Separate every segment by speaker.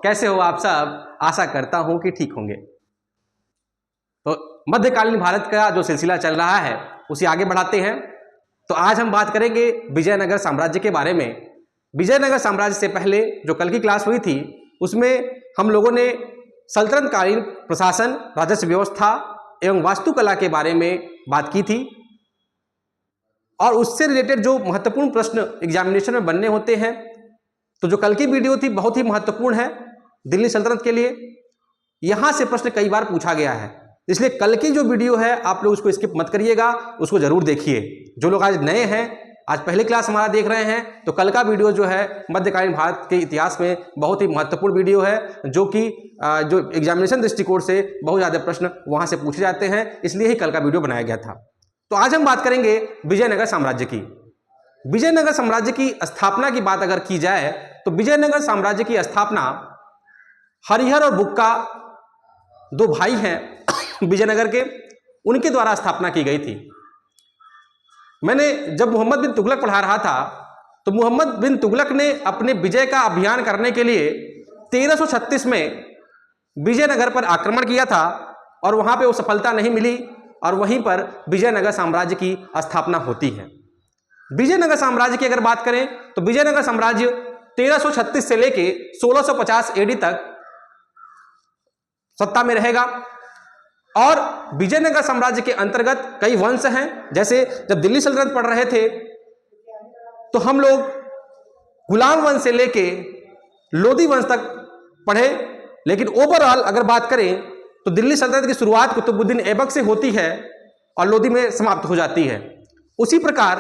Speaker 1: कैसे हो आप सब? आशा करता हूं कि ठीक होंगे। तो मध्यकालीन भारत का जो सिलसिला चल रहा है उसे आगे बढ़ाते हैं। तो आज हम बात करेंगे विजयनगर साम्राज्य के बारे में। विजयनगर साम्राज्य से पहले जो कल की क्लास हुई थी उसमें हम लोगों ने सल्तनतकालीन प्रशासन, राजस्व व्यवस्था एवं वास्तुकला के बारे में बात की थी और उससे रिलेटेड जो महत्वपूर्ण प्रश्न एग्जामिनेशन में बनने होते हैं। तो जो कल की वीडियो थी बहुत ही महत्वपूर्ण है दिल्ली सल्तनत के लिए। यहां से प्रश्न कई बार पूछा गया है, इसलिए कल की जो वीडियो है आप लोग उसको स्किप मत करिएगा, उसको जरूर देखिए। जो लोग आज नए हैं, आज पहली क्लास हमारा देख रहे हैं, तो कल का वीडियो जो है मध्यकालीन भारत के इतिहास में बहुत ही महत्वपूर्ण वीडियो है, जो कि जो एग्जामिनेशन दृष्टिकोण से बहुत ज़्यादा प्रश्न वहां से पूछे जाते हैं, इसलिए ही कल का वीडियो बनाया गया था। तो आज हम बात करेंगे विजयनगर साम्राज्य की। विजयनगर साम्राज्य की स्थापना की बात अगर की जाए तो विजयनगर साम्राज्य की स्थापना हरिहर और बुक्का, दो भाई हैं विजयनगर के, उनके द्वारा स्थापना की गई थी। मैंने जब मोहम्मद बिन तुगलक पढ़ा रहा था तो मोहम्मद बिन तुगलक ने अपने विजय का अभियान करने के लिए 1336 में विजयनगर पर आक्रमण किया था और वहां पे वो सफलता नहीं मिली और वहीं पर विजयनगर साम्राज्य की स्थापना होती है। विजयनगर साम्राज्य की अगर बात करें तो विजयनगर साम्राज्य 1336 से लेके 1650 एडी तक सत्ता में रहेगा और विजयनगर साम्राज्य के अंतर्गत कई वंश हैं। जैसे जब दिल्ली सल्तनत पढ़ रहे थे तो हम लोग गुलाम वंश से लेके लोधी वंश तक पढ़े, लेकिन ओवरऑल अगर बात करें तो दिल्ली सल्तनत की शुरुआत कुतुबुद्दीन ऐबक से होती है और लोधी में समाप्त हो जाती है। उसी प्रकार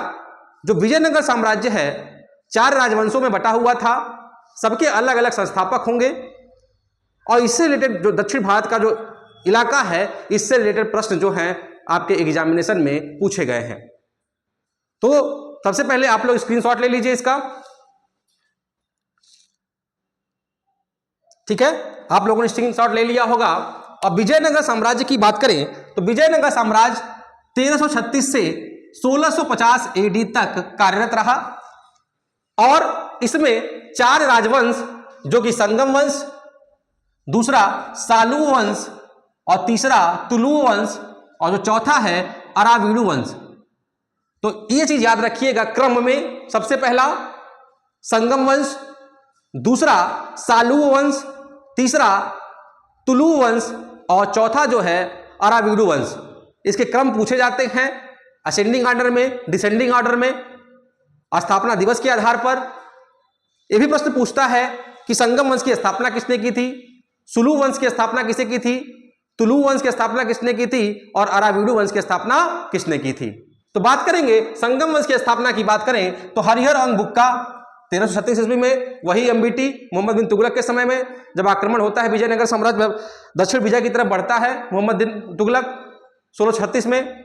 Speaker 1: जो विजयनगर साम्राज्य है 4 राजवंशों में बटा हुआ था, सबके अलग अलग संस्थापक होंगे और इससे रिलेटेड जो दक्षिण भारत का जो इलाका है इससे रिलेटेड प्रश्न जो हैं आपके एग्जामिनेशन में पूछे गए हैं। तो सबसे पहले आप लोग स्क्रीनशॉट ले लीजिए इसका, ठीक है, आप लोगों ने स्क्रीनशॉट ले लिया होगा। और विजयनगर साम्राज्य की बात करें तो विजयनगर साम्राज्य 1336 से 1650 एडी तक कार्यरत रहा और इसमें 4 राजवंश जो कि संगम वंश, दूसरा सालू वंश और तीसरा तुलु वंश और जो चौथा है अरावीडु वंश। तो ये चीज याद रखिएगा क्रम में, सबसे पहला संगम वंश, दूसरा सालू वंश, तीसरा तुलु वंश और चौथा जो है अरावीडु वंश। इसके क्रम पूछे जाते हैं असेंडिंग ऑर्डर में, डिसेंडिंग ऑर्डर में, स्थापना दिवस के आधार पर। यह भी प्रश्न पूछता है कि संगम वंश की स्थापना किसने की थी, सुलु वंश की स्थापना किसने की थी, तुलु वंश की स्थापना किसने की थी और अरावीडु वंश की स्थापना किसने की थी। तो बात करेंगे संगम वंश की स्थापना की बात करें तो हरिहर और बुक्का 1336 ईस्वी में, वही एमबीटी मोहम्मद बिन तुगलक के समय में जब आक्रमण होता है विजयनगर साम्राज्य दक्षिण विजय की तरफ बढ़ता है मोहम्मद बिन तुगलक 1636 में,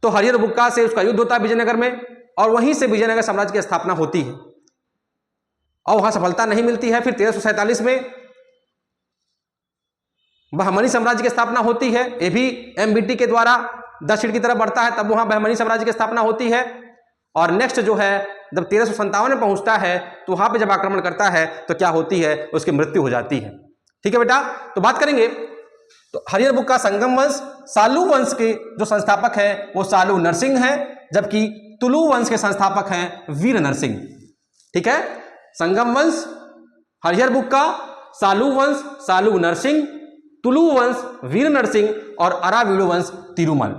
Speaker 1: तो हरिहर बुक्का से उसका युद्ध होता है विजयनगर में और वहीं से विजयनगर साम्राज्य की स्थापना होती है और वहां सफलता नहीं मिलती है। फिर 1347 में बहमनी साम्राज्य की स्थापना होती है, ये भी एमबीटी के द्वारा दक्षिण की तरफ बढ़ता है, तब वहां बहमनी साम्राज्य की स्थापना होती है। और नेक्स्ट जो है जब 1357 में पहुंचता है तो वहां पे जब आक्रमण करता है तो क्या होती है, उसकी मृत्यु हो जाती है। ठीक है बेटा, तो बात करेंगे तो हरिहर बुक्का संगम वंश, सालू वंश के जो संस्थापक है वो सालू नरसिंह है, जबकि तुलु वंश के संस्थापक हैं वीर नरसिंह। ठीक है, संगम वंश हरिहर बुक्का, सालू वंश सालू नरसिंह, तुलु वंश वीर नरसिंह और अरावीडु वंश तिरुमल।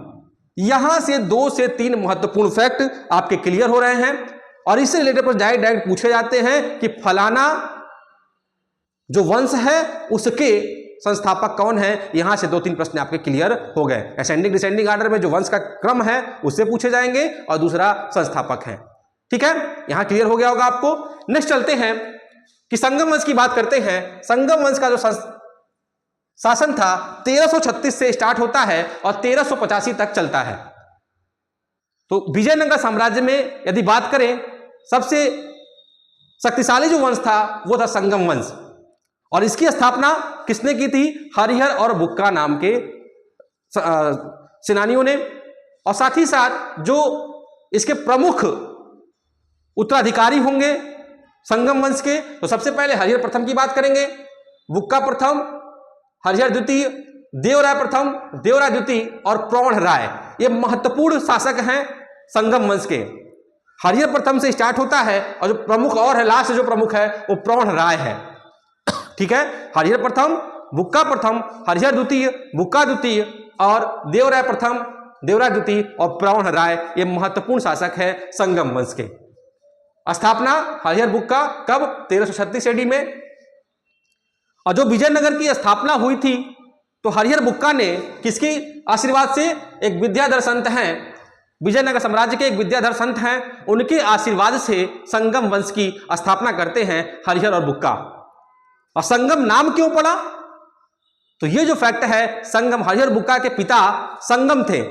Speaker 1: यहां से 2 से 3 महत्वपूर्ण फैक्ट आपके क्लियर हो रहे हैं और इससे रिलेटेड पर डायरेक्ट पूछे जाते हैं कि फलाना जो वंश है उसके संस्थापक कौन है। यहां से 2-3 प्रश्न आपके क्लियर हो गए। असेंडिंग डिसेंडिंग ऑर्डर में जो वंश का क्रम है उससे पूछे जाएंगे और दूसरा संस्थापक है। ठीक है, यहां क्लियर हो गया होगा आपको। नेक्स्ट चलते हैं कि संगम वंश की बात करते हैं। संगम वंश का जो शासन था 1336 से स्टार्ट होता है और 1385 तक चलता है। तो विजयनगर साम्राज्य में यदि बात करें सबसे शक्तिशाली जो वंश था वो था संगम वंश और इसकी स्थापना किसने की थी, हरिहर और बुक्का नाम के सेनानियों ने। और साथ ही साथ जो इसके प्रमुख उत्तराधिकारी होंगे संगम वंश के, तो सबसे पहले हरिहर प्रथम की बात करेंगे, बुक्का प्रथम, हरिहर द्वितीय, देवराय प्रथम, देवराय द्वितीय और प्रौढ़ राय, ये महत्वपूर्ण शासक हैं संगम वंश के। हरिहर प्रथम से स्टार्ट होता है और जो प्रमुख और है, लास्ट जो प्रमुख है वो प्रौढ़ राय है। ठीक है, हरिहर प्रथम, बुक्का प्रथम, हरिहर द्वितीय, बुक्का द्वितीय और देवराय प्रथम, देवराय द्वितीय और प्रौढ़ राय, ये महत्वपूर्ण शासक है संगम वंश के। स्थापना हरिहर बुक्का कब? 1336 AD में। और जो विजयनगर की स्थापना हुई थी तो हरिहर बुक्का ने किसके आशीर्वाद से, एक विद्याधर संत हैं, विजयनगर साम्राज्य के एक विद्याधर संत हैं, उनके आशीर्वाद से संगम वंश की स्थापना करते हैं हरिहर और बुक्का। और संगम नाम क्यों पड़ा? तो ये जो फैक्ट है, संगम, हरिहर बुक्का के पिता संगम थे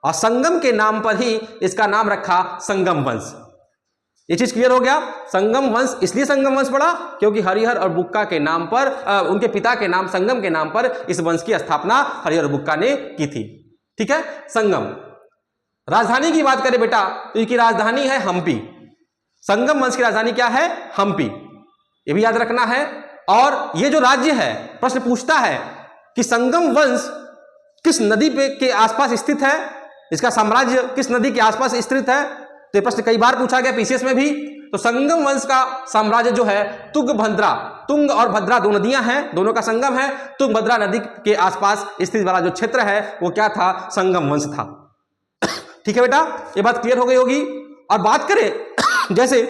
Speaker 1: और संगम के नाम पर ही इसका नाम रखा संगम वंश। ये चीज क्लियर हो गया। संगम वंश इसलिए संगम वंश पड़ा क्योंकि हरिहर और बुक्का के नाम पर, उनके पिता के नाम संगम के नाम पर इस वंश की स्थापना हरिहर और बुक्का ने की थी। ठीक है, संगम। राजधानी की बात करें बेटा तो इसकी राजधानी है हम्पी। संगम वंश की राजधानी क्या है? हम्पी, ये भी याद रखना है। और ये जो राज्य है, प्रश्न पूछता है कि संगम वंश किस नदी पे के आसपास स्थित है, इसका साम्राज्य किस नदी के आसपास स्थित है, तो ये प्रश्न कई बार पूछा गया पीसीएस में भी। तो संगम वंश का साम्राज्य जो है तुंगभद्रा, तुंग और भद्रा दो नदियां हैं, दोनों का संगम है, तुंगभद्रा नदी के आसपास स्थित वाला जो क्षेत्र है वो क्या था? संगम वंश था। ठीक है बेटा, ये बात क्लियर हो गई होगी। और बात करें जैसे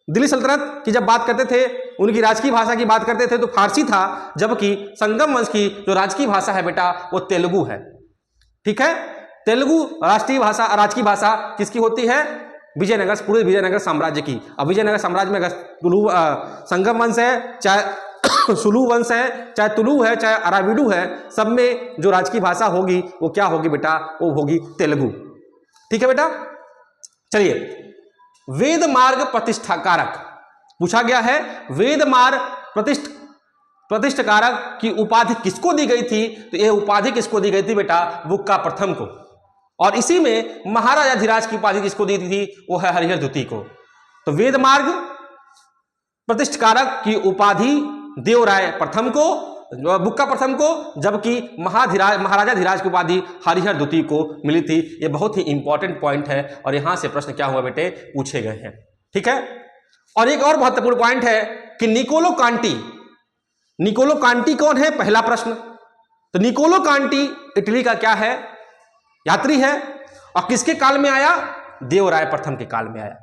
Speaker 1: दिल्ली सल्तनत की जब बात करते थे, उनकी राजकीय भाषा की बात करते थे तो फारसी था, जबकि संगम वंश की जो राजकीय भाषा है बेटा वो तेलुगु है। ठीक है, तेलुगु राष्ट्रीय भाषा, राजकीय भाषा किसकी होती है? विजयनगर, पूरे विजयनगर साम्राज्य की। अब विजयनगर साम्राज्य में संगम वंश है, चाहे सुलू वंश है, चाहे तुलु है, चाहे अराविडू है, सब में जो राजकीय भाषा होगी वो क्या होगी बेटा? वो होगी तेलुगु। ठीक है बेटा, चलिए, वेद मार्ग प्रतिष्ठाकारक पूछा गया है। वेद मार्ग प्रतिष्ठाकारक की उपाधि किसको दी गई थी? तो यह उपाधि किसको दी गई थी बेटा? बुक्का प्रथम को। और इसी में महाराजाधिराज की उपाधि किसको दी थी? वो है हरिहर द्वितीय को। तो वेद मार्ग प्रतिष्ठाकारक की उपाधि देवराय प्रथम को, बुक्का प्रथम को, जबकि महाराजाधिराज की उपाधि हरिहर द्वितीय को मिली थी। ये बहुत ही इंपॉर्टेंट पॉइंट है और यहां से प्रश्न क्या हुआ बेटे? पूछे गए हैं। ठीक है, और एक और महत्वपूर्ण पॉइंट है कि निकोलो कांटी, निकोलो कांटी कौन है? पहला प्रश्न। तो निकोलो कांटी इटली का क्या है? यात्री है। और किसके काल में आया? देवराय प्रथम के काल में आया।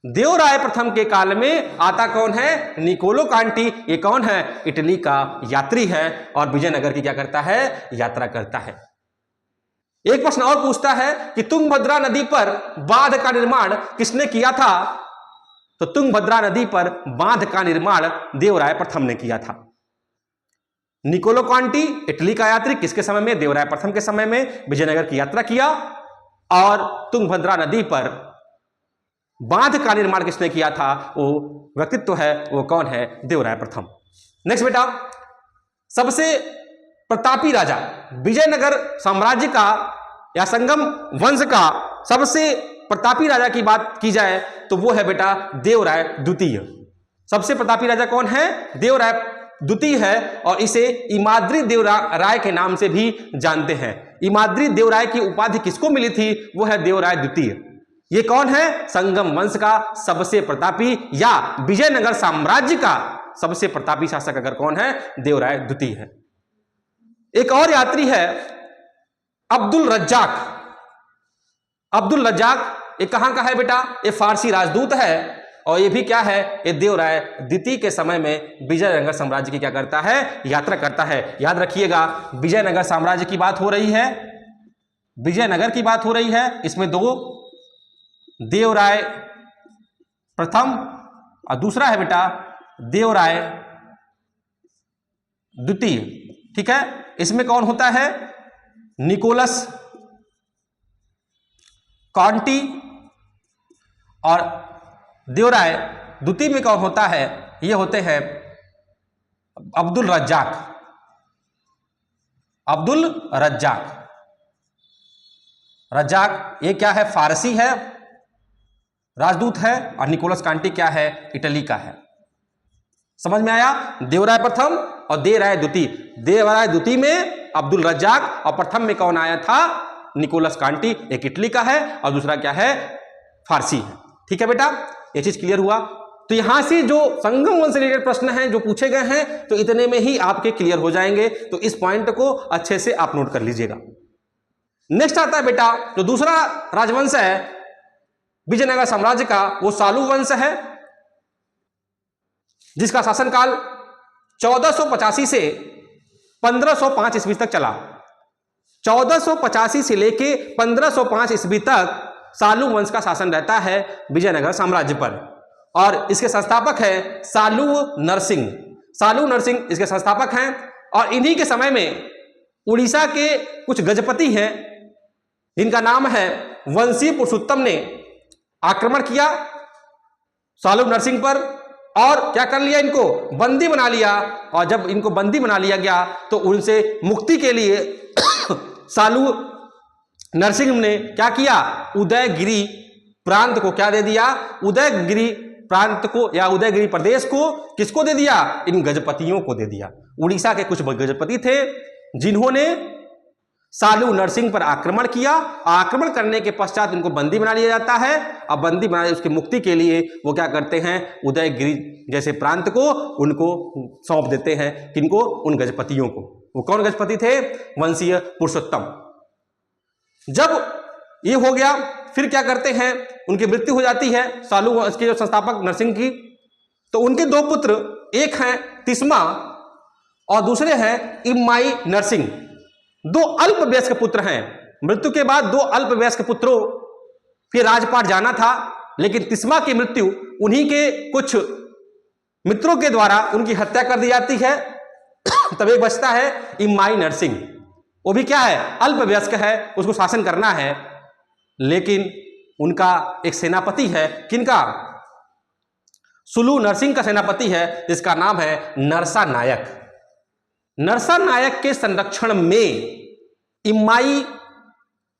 Speaker 1: देवराय प्रथम के काल में आता कौन है? निकोलो कांटी। ये कौन है? इटली का यात्री है और विजयनगर की क्या करता है? यात्रा करता है। एक प्रश्न और पूछता है कि तुंगभद्रा नदी पर बांध का निर्माण किसने किया था? तो तुंगभद्रा नदी पर बांध का निर्माण देवराय प्रथम ने किया था। निकोलो कांटी इटली का यात्री, किसके समय में? देवराय प्रथम के समय में विजयनगर की यात्रा किया। और तुंगभद्रा नदी पर बांध का निर्माण किसने किया था? वो व्यक्तित्व है, वो कौन है? देवराय प्रथम। नेक्स्ट बेटा, सबसे प्रतापी राजा, विजयनगर साम्राज्य का या संगम वंश का सबसे प्रतापी राजा की बात की जाए तो वो है बेटा देवराय द्वितीय। सबसे प्रतापी राजा कौन है? देवराय द्वितीय है और इसे इमाद्री देवराय के नाम से भी जानते हैं। इमाद्री देवराय की उपाधि किसको मिली थी? वो है देवराय द्वितीय। ये कौन है? संगम वंश का सबसे प्रतापी या विजयनगर साम्राज्य का सबसे प्रतापी शासक अगर कौन है? देवराय द्वितीय है। एक और यात्री है अब्दुल रज्जाक। अब्दुल रज्जाक ये कहां का है बेटा? ये फारसी राजदूत है और ये भी क्या है? ये देवराय द्वितीय के समय में विजयनगर साम्राज्य की क्या करता है? यात्रा करता है। याद रखिएगा, विजयनगर साम्राज्य की बात हो रही है, विजयनगर की बात हो रही है। इसमें दो, देवराय प्रथम और दूसरा है बेटा देवराय द्वितीय। ठीक है, इसमें कौन होता है? निकोलस कांटी। और देवराय द्वितीय में कौन होता है? ये होते हैं अब्दुल रज्जाक। अब्दुल रज्जाक, रज्जाक ये क्या है? फारसी है। राजदूत है और निकोलस कांटी क्या है, इटली का है। समझ में आया? देवराय प्रथम और देवराय द्वितीय। देवराय द्वितीय में अब्दुल रज्जाक और प्रथम में कौन आया था, निकोलस कांटी। एक इटली का है और दूसरा क्या है, फारसी है। ठीक है बेटा, ये चीज क्लियर हुआ। तो यहां से जो संगम वंश से रिलेटेड प्रश्न हैं जो पूछे गए हैं तो इतने में ही आपके क्लियर हो जाएंगे। तो इस पॉइंट को अच्छे से आप नोट कर लीजिएगा। नेक्स्ट आता है बेटा जो दूसरा राजवंश है विजयनगर साम्राज्य का, वो सालू वंश है, जिसका शासनकाल 1485 से 1505 ईस्वी तक चला। 1485 से लेके 1505 ईस्वी तक सालू वंश का शासन रहता है विजयनगर साम्राज्य पर, और इसके संस्थापक है सालू नरसिंह। सालू नरसिंह इसके संस्थापक हैं, और इन्हीं के समय में उड़ीसा के कुछ गजपति हैं जिनका नाम है वंशी पुरुषोत्तम ने आक्रमण किया सालू नरसिंह पर, और क्या कर लिया, इनको बंदी बना लिया। और जब इनको बंदी बना लिया गया तो उनसे मुक्ति के लिए सालू नरसिंह ने क्या किया, उदयगिरी प्रांत को क्या दे दिया, उदयगिरी प्रांत को या उदयगिरी प्रदेश को किसको दे दिया, इन गजपतियों को दे दिया। उड़ीसा के कुछ गजपति थे जिन्होंने सालू नरसिंह पर आक्रमण किया। आक्रमण करने के पश्चात इनको बंदी बना लिया जाता है, और बंदी बना उसकी मुक्ति के लिए वो क्या करते हैं, उदयगिरी जैसे प्रांत को उनको सौंप देते हैं। किनको, उन गजपतियों को। वो कौन गजपति थे, वंशीय पुरुषोत्तम। जब ये हो गया फिर क्या करते हैं, उनकी मृत्यु हो जाती है सालू वंश के जो संस्थापक नरसिंह की। तो उनके दो पुत्र, एक हैं तिस्मा और दूसरे हैं इम्माई नरसिंह। दो अल्प वयस्क पुत्र हैं। मृत्यु के बाद दो अल्प वयस्क पुत्रों के राजपाट जाना था, लेकिन तिस्मा की मृत्यु उन्हीं के कुछ मित्रों के द्वारा उनकी हत्या कर दी जाती है। तब एक बचता है इम्माई नरसिंह, वो भी क्या है, अल्प वयस्क है, उसको शासन करना है। लेकिन उनका एक सेनापति है, किनका, सुलू नरसिंह का सेनापति है, जिसका नाम है नरसा नायक। नरसा नायक के संरक्षण में इम्माई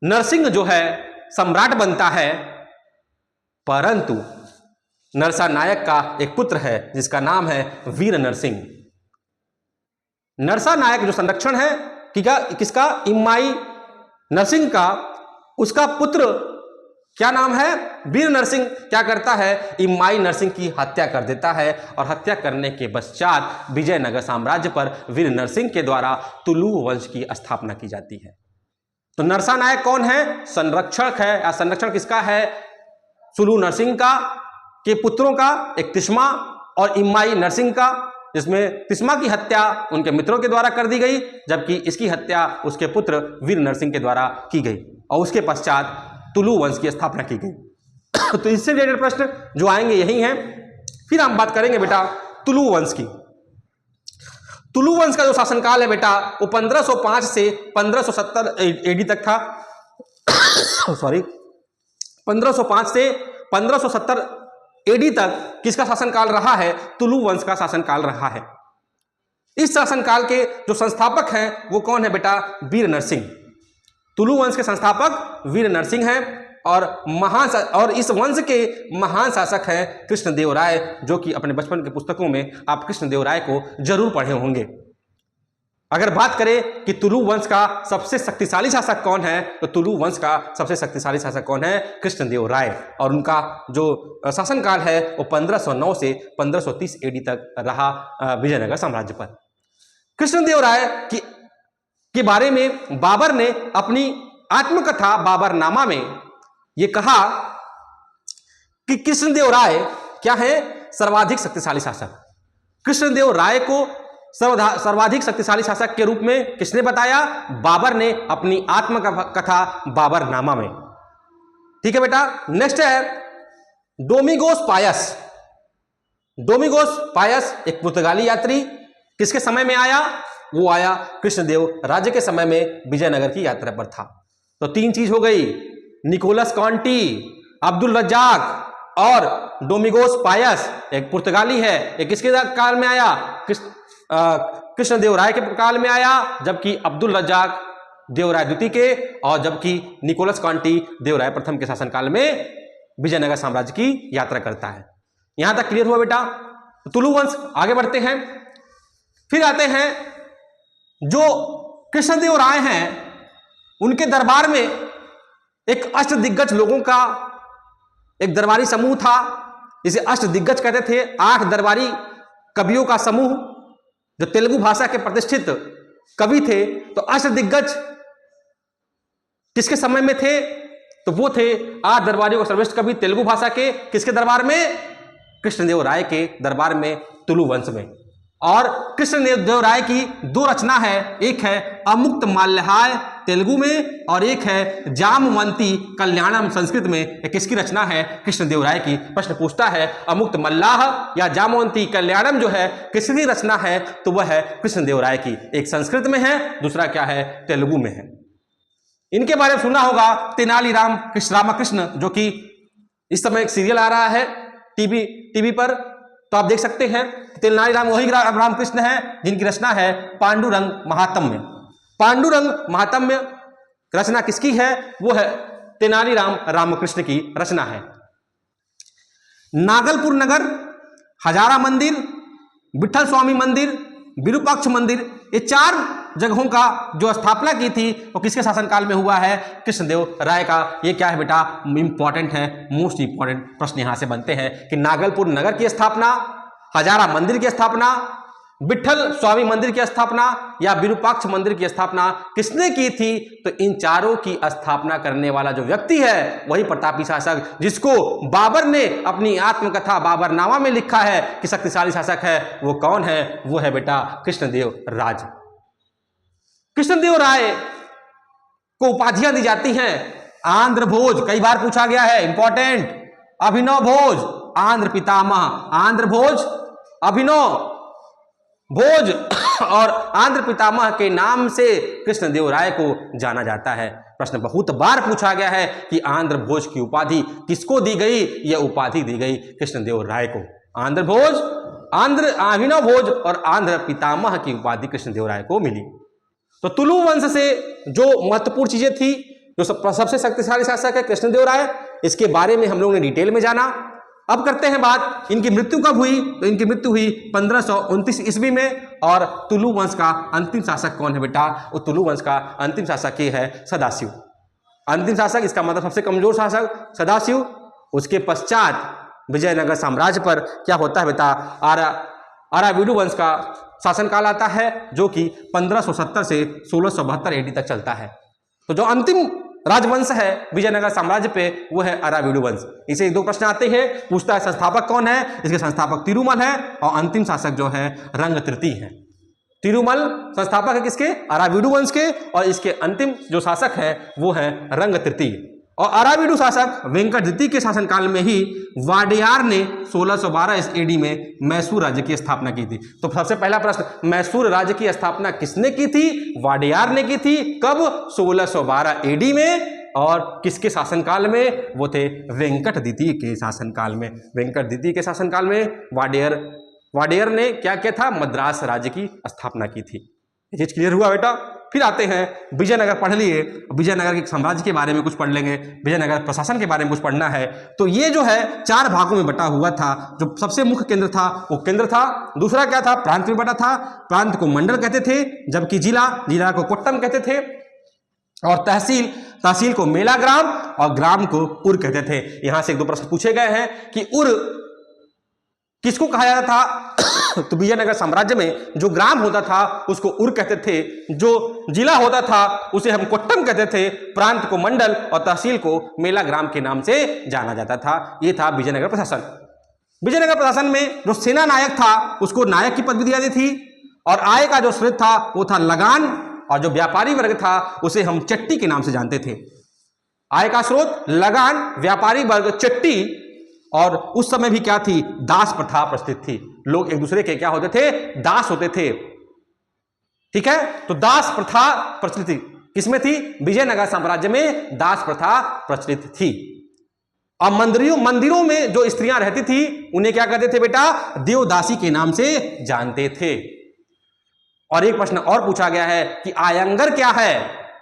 Speaker 1: नरसिंह जो है सम्राट बनता है, परंतु नरसा नायक का एक पुत्र है जिसका नाम है वीर नरसिंह। नरसा नायक जो संरक्षण है किसका, इम्माई नरसिंह का, उसका पुत्र क्या नाम है, वीर नरसिंह क्या करता है, इम्माई नरसिंह की हत्या कर देता है। और हत्या करने के पश्चात विजयनगर साम्राज्य पर वीर नरसिंह के द्वारा तुलु वंश की स्थापना की जाती है। तो नरसा नायक कौन है, संरक्षक है, या संरक्षण किसका है, सुलू नरसिंह का के पुत्रों का, एक तिस्मा और इम्माई नरसिंह का, जिसमें तिस्मा की हत्या उनके मित्रों के द्वारा कर दी गई, जबकि इसकी हत्या उसके पुत्र वीर नरसिंह के द्वारा की गई, और उसके पश्चात तुलु वंश की स्थापना की गई। तो इससे रिलेटेड प्रश्न जो आएंगे यही हैं। फिर हम बात करेंगे बेटा तुलु वंश की। तुलु वंश का जो शासनकाल है बेटा वो 1505 से 1570 एडी तक था। सॉरी, 1505 से 1570 एडी तक किसका शासनकाल रहा है, तुलु वंश का शासनकाल रहा है। इस शासनकाल के जो संस्थापक हैं वो कौन है बेटा, वीर नरसिंह। तुलु वंश के संस्थापक वीर नरसिंह हैं, और इस वंश के महान शासक हैं कृष्णदेव राय, जो कि अपने बचपन के पुस्तकों में आप कृष्णदेव राय को जरूर पढ़े होंगे। अगर बात करें कि तुलु वंश का सबसे शक्तिशाली शासक कौन है, तो तुलु वंश का सबसे शक्तिशाली शासक कौन है, कृष्णदेव राय। और उनका जो शासनकाल है वो 1509 से 1530 एडी तक रहा विजयनगर साम्राज्य पर। कृष्णदेव राय के बारे में बाबर ने अपनी आत्मकथा बाबरनामा में ये कहा कि कृष्णदेव राय क्या है, सर्वाधिक शक्तिशाली शासक। कृष्णदेव राय को सर्वाधिक शक्तिशाली शासक के रूप में किसने बताया, बाबर ने अपनी आत्मकथा बाबरनामा में। ठीक है बेटा, नेक्स्ट है डोमिगोस पायस। डोमिगोस पायस एक पुर्तगाली यात्री, किसके समय में आया, वो आया कृष्णदेव राज्य के समय में विजयनगर की यात्रा पर था। तो तीन चीज हो गई, निकोलस कांटी, अब्दुल रज्जाक और डोमिगोस पायस। एक पुर्तगाली है, एक किसके काल में आया, कृष्णदेव राय के काल में आया, जबकि अब्दुल रज्जाक देवराय द्वितीय के, और जबकि निकोलस कांटी देवराय प्रथम के शासनकाल में विजयनगर साम्राज्य की यात्रा करता है। यहां तक क्लियर हुआ बेटा? तुलु वंश, आगे बढ़ते हैं। फिर आते हैं जो कृष्णदेव राय हैं, उनके दरबार में एक अष्टदिग्गज लोगों का एक दरबारी समूह था, जिसे अष्टदिग्गज कहते थे। 8 दरबारी कवियों का समूह जो तेलुगु भाषा के प्रतिष्ठित कवि थे। तो अष्टदिग्गज किसके समय में थे? तो वो थे 8 दरबारियों के सर्वश्रेष्ठ कवि तेलुगु भाषा के। किसके दरबार में? कृष्णदेव राय के दरबार में, तुलु वंश में। और कृष्णदेव राय की 2 रचना है, एक है अमुक्त माल्यहाय तेलुगु में और एक है जामवंती कल्याणम संस्कृत में। एक किसकी रचना है? कृष्णदेव राय की। प्रश्न पूछता है अमुक्त मल्लाह या जामवंती कल्याणम जो है किसकी रचना है? तो वह है कृष्णदेव राय की। एक संस्कृत में है, दूसरा क्या है? तेलुगु में है। इनके बारे में सुना होगा तेनालीराम रामकृष्ण, जो कि इस समय एक सीरियल आ रहा है टीवी पर, तो आप देख सकते हैं। तेनालीराम वही रामकृष्ण है जिनकी रचना है पांडुरंग महात्म्य। पांडुरंग महात्म्य रचना किसकी है? वो है तेनालीराम रामकृष्ण की रचना है। नागलपुर नगर, हजारा मंदिर, विठल स्वामी मंदिर, विरूपाक्ष मंदिर, ये 4 जगहों का जो स्थापना की थी वो किसके शासनकाल में हुआ है? कृष्णदेव राय का। ये क्या है बेटा? इंपॉर्टेंट है, मोस्ट इंपॉर्टेंट प्रश्न यहां से बनते हैं कि नागलपुर नगर की स्थापना, हजारा मंदिर की स्थापना, विठल स्वामी मंदिर की स्थापना या विरूपाक्ष मंदिर की स्थापना किसने की थी? तो इन चारों की स्थापना करने वाला जो व्यक्ति है वही प्रतापी शासक, जिसको बाबर ने अपनी आत्मकथा बाबरनामा में लिखा है कि शक्तिशाली शासक है। वो कौन है? वो है बेटा कृष्णदेव राज। कृष्णदेव राय को उपाधियां दी जाती हैं। आंध्र भोज, कई बार पूछा गया है, इंपॉर्टेंट। अभिनव भोज, आंध्र पितामह, आंध्र भोज, अभिनव भोज और आंध्र पितामह के नाम से कृष्णदेव राय को जाना जाता है। प्रश्न बहुत बार पूछा गया है कि आंध्र भोज की उपाधि किसको दी गई? यह उपाधि दी गई कृष्णदेव राय को। आंध्र भोज, अभिनव भोज और आंध्र पितामह की उपाधि कृष्णदेव राय को मिली। तो तुलु वंश से जो महत्वपूर्ण चीजें थी, जो सबसे शक्तिशाली शासक है कृष्णदेव राय, इसके बारे में हम लोगों ने डिटेल में जाना। अब करते हैं बात इनकी मृत्यु कब हुई? तो इनकी मृत्यु हुई 1529 ईस्वी में। और तुलु वंश का अंतिम शासक कौन है बेटा? वो तुलु वंश का अंतिम शासक ये है सदाशिव। अंतिम शासक, इसका मतलब सबसे कमजोर शासक सदाशिव। उसके पश्चात विजयनगर साम्राज्य पर क्या होता है बेटा? आराविडु वंश का शासनकाल आता है, जो कि 1570 से 1672 एडी तक चलता है। तो जो अंतिम राजवंश है विजयनगर साम्राज्य पे वो है आराविडु वंश। इसे 2 प्रश्न आते हैं, पूछता है संस्थापक कौन है? इसके संस्थापक तिरुमल है और अंतिम शासक जो है रंगतृतीय है। तिरुमल संस्थापक है किसके? आराविडु वंश के, और इसके अंतिम जो शासक है वो है रंगतृतीय। और आराविडु शासक वेंकटद्वितीय के शासनकाल में ही वाडियार ने 1612 एडी में मैसूर राज्य की स्थापना की थी। तो सबसे पहला प्रश्न, मैसूर राज्य की स्थापना किसने की थी? वाडियार ने की थी। कब? 1612 एडी में। और किसके शासनकाल में? वो थे वेंकटद्वितीय के शासनकाल में। वेंकटद्वितीय के शासनकाल में वाडियर ने क्या किया था? मद्रास राज्य की स्थापना की थी। ये चीज क्लियर हुआ बेटा? फिर आते हैं विजयनगर, पढ़ लिए। विजयनगर के साम्राज्य के बारे में कुछ पढ़ लेंगे, विजयनगर प्रशासन के बारे में कुछ पढ़ना है। तो ये जो है 4 भागों में बटा हुआ था। जो सबसे मुख्य केंद्र था वो केंद्र था। दूसरा क्या था? प्रांत में बटा था। प्रांत को मंडल कहते थे, जबकि जिला को कोट्टम कहते थे। और तहसील को मेला ग्राम और ग्राम को उर कहते थे। यहां से 1-2 प्रश्न पूछे गए हैं कि उर किसको कहा जाता था? तो विजयनगर साम्राज्य में जो ग्राम होता था उसको उर कहते थे, जो जिला होता था उसे हम कोट्टम कहते थे, प्रांत को मंडल और तहसील को मेला ग्राम के नाम से जाना जाता था। यह था विजयनगर प्रशासन। विजयनगर प्रशासन में जो सेना नायक था उसको नायक की पदवी दी जाती थी, और आय का जो स्रोत था वो था लगान, और जो व्यापारी वर्ग था उसे हम चट्टी के नाम से जानते थे। आय का स्रोत लगान, व्यापारी वर्ग चट्टी। और उस समय भी क्या थी? दास प्रथा प्रचलित थी। लोग एक दूसरे के क्या होते थे? दास होते थे। ठीक है, तो दास प्रथा प्रचलित थी। किसमें थी? विजयनगर साम्राज्य में दास प्रथा प्रचलित थी। और मंदिरों में जो स्त्रियां रहती थी उन्हें क्या कहते थे बेटा? देवदासी के नाम से जानते थे। और एक प्रश्न और पूछा गया है कि आयंगर क्या है?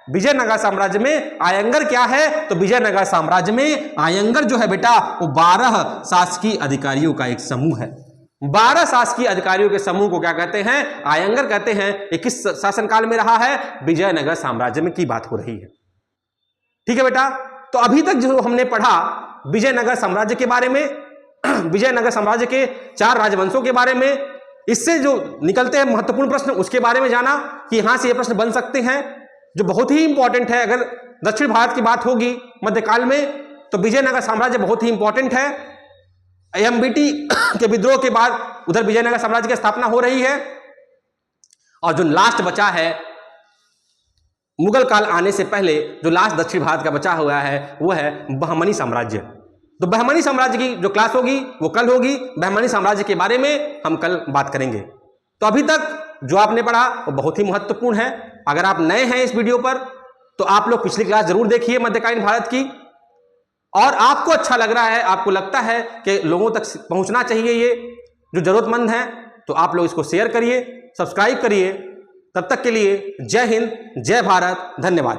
Speaker 1: विजयनगर साम्राज्य में आयंगर क्या है? तो विजयनगर साम्राज्य में आयंगर जो है बेटा वो 12 शासकीय अधिकारियों का एक समूह है। 12 शासकीय अधिकारियों के समूह को क्या कहते हैं? आयंगर कहते हैं। ये किस शासनकाल में रहा है? विजयनगर साम्राज्य में की बात हो रही है। ठीक है बेटा, तो अभी तक जो हमने पढ़ा विजयनगर साम्राज्य के बारे में, विजयनगर साम्राज्य के 4 राजवंशों के बारे में, इससे जो निकलते हैं महत्वपूर्ण प्रश्न उसके बारे में जाना कि यहां से ये प्रश्न बन सकते हैं जो बहुत ही इंपॉर्टेंट है। अगर दक्षिण भारत की बात होगी मध्यकाल में तो विजयनगर साम्राज्य बहुत ही इंपॉर्टेंट है। एमबीटी के विद्रोह के बाद उधर विजयनगर साम्राज्य की स्थापना हो रही है। और जो लास्ट बचा है मुगल काल आने से पहले, जो लास्ट दक्षिण भारत का बचा हुआ है वो है बहमनी साम्राज्य। तो बहमनी साम्राज्य की जो क्लास होगी वो कल होगी। बहमनी साम्राज्य के बारे में हम कल बात करेंगे। तो अभी तक जो आपने पढ़ा वो बहुत ही महत्वपूर्ण है। अगर आप नए हैं इस वीडियो पर तो आप लोग पिछली क्लास जरूर देखिए मध्यकालीन भारत की, और आपको अच्छा लग रहा है, आपको लगता है कि लोगों तक पहुंचना चाहिए ये जो जरूरतमंद है, तो आप लोग इसको शेयर करिए, सब्सक्राइब करिए। तब तक के लिए जय हिंद, जय भारत, धन्यवाद।